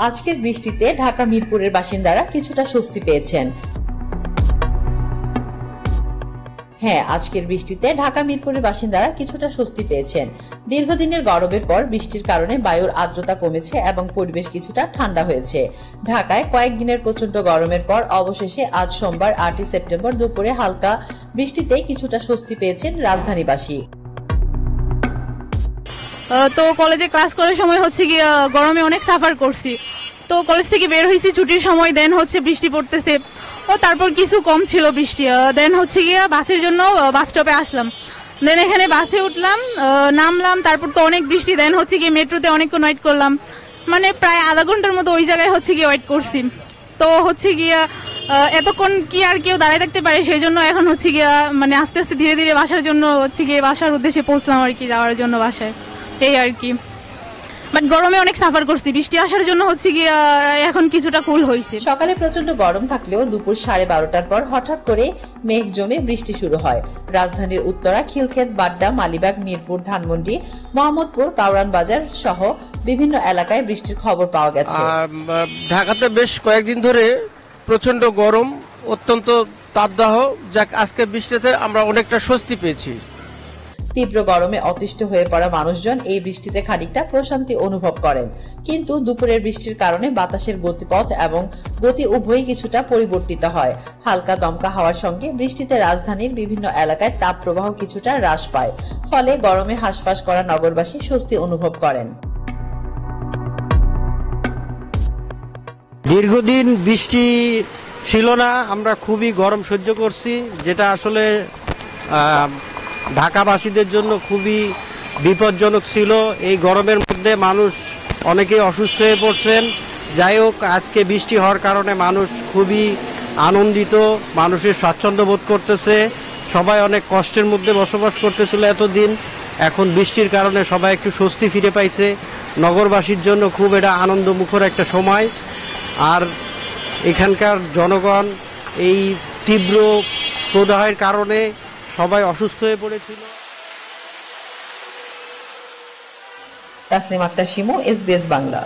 আজকের বৃষ্টিতে ঢাকা মিরপুরের বাসিন্দারা কিছুটা স্বস্তি পেয়েছেন। হ্যাঁ, আজকের বৃষ্টিতে ঢাকা মিরপুরের বাসিন্দারা কিছুটা স্বস্তি পেয়েছেন। দীর্ঘদিনের গরমের পর বৃষ্টির কারণে বায়ুর আর্দ্রতা কমেছে এবং পরিবেশ কিছুটা ঠান্ডা হয়েছে। ঢাকায় কয়েকদিনের প্রচন্ড গরমের পর অবশেষে আজ সোমবার 8 সেপ্টেম্বর দুপুরে হালকা বৃষ্টিতে কিছুটা স্বস্তি পেয়েছেন রাজধানীবাসী। তো কলেজে ক্লাস করার সময় হচ্ছে কি গরমে অনেক সাফার করছি। তো কলেজ থেকে বের হয়েছি ছুটির সময়, দেন হচ্ছে বৃষ্টি পড়তেছে। ও তারপর কিছু কম ছিল বৃষ্টি, দেন হচ্ছে গিয়ে বাসের জন্য বাস স্টপে আসলাম। দেন এখানে বাসে উঠলাম, নামলাম, তারপর তো অনেক বৃষ্টি। দেন হচ্ছে গিয়ে মেট্রোতে অনেকক্ষণ ওয়েট করলাম, মানে প্রায় আধা ঘন্টার মতো ওই জায়গায় হচ্ছে গিয়ে ওয়েট করছি। তো হচ্ছে গিয়ে এতক্ষণ কি আর কেউ দাঁড়ায় থাকতে পারে, সেই জন্য এখন হচ্ছে গিয়ে মানে আস্তে আস্তে ধীরে ধীরে বাসার জন্য হচ্ছে গিয়ে বাসার উদ্দেশ্যে পৌঁছলাম আর কি, যাওয়ার জন্য বাসায়, এই আর কি। বাট গরমে অনেক সাফার করছি, বৃষ্টি আসার জন্য হচ্ছে গিয়ে এখন কিছুটা কুল হয়েছে। সকালে প্রচন্ড গরম থাকলেও দুপুর 12:30টার পর হঠাৎ করে মেঘ জমে বৃষ্টি শুরু হয়। রাজধানীর উত্তরা, খিলক্ষেত, বাড্ডা, মালিবাগ, মিরপুর, ধানমন্ডি, মোহাম্মদপুর, কাউরান বাজার সহ বিভিন্ন এলাকায় বৃষ্টির খবর পাওয়া গেছে। ঢাকাতে বেশ কয়েকদিন ধরে প্রচন্ড গরম, অত্যন্ত তাপদাহ। যাক, আজকের বৃষ্টিতে আমরা অনেকটা স্বস্তি পেয়েছি। তীব্র গরমে অতিষ্ঠ হয়ে পড়া মানুষজন এই বৃষ্টিতে খানিকটা প্রশান্তি অনুভব করেন। কিন্তু দুপুরের বৃষ্টির কারণে বাতাসের গতিপথ এবং গতি উভয়ই কিছুটা পরিবর্তিত হয়। হালকা দমকা হাওয়ার সঙ্গে বৃষ্টিতে রাজধানীর বিভিন্ন এলাকায় তাপ প্রবাহ কিছুটা হ্রাস পায়। ফলে গরমে হাঁসফাঁস করা নগরবাসী স্বস্তি অনুভব করেন। দীর্ঘদিন বৃষ্টি ছিল না, আমরা খুবই গরম সহ্য করছি, যেটা আসলে ঢাকাবাসীদের জন্য খুবই বিপজ্জনক ছিল। এই গরমের মধ্যে মানুষ অনেকেই অসুস্থ হয়ে পড়ছেন। যাই হোক, আজকে বৃষ্টি হওয়ার কারণে মানুষ খুবই আনন্দিত, মানুষের স্বাচ্ছন্দ্য বোধ করতেছে। সবাই অনেক কষ্টের মধ্যে বসবাস করতেছিল এতদিন, এখন বৃষ্টির কারণে সবাই একটু স্বস্তি ফিরে পাইছে। নগরবাসীর জন্য খুব এটা আনন্দমুখর একটা সময়। আর এখানকার জনগণ এই তীব্র প্রদাহের কারণে সবাই অসুস্থ হয়ে পড়েছিল। তাসলিম আক্তার শিমু, SBS বাংলা।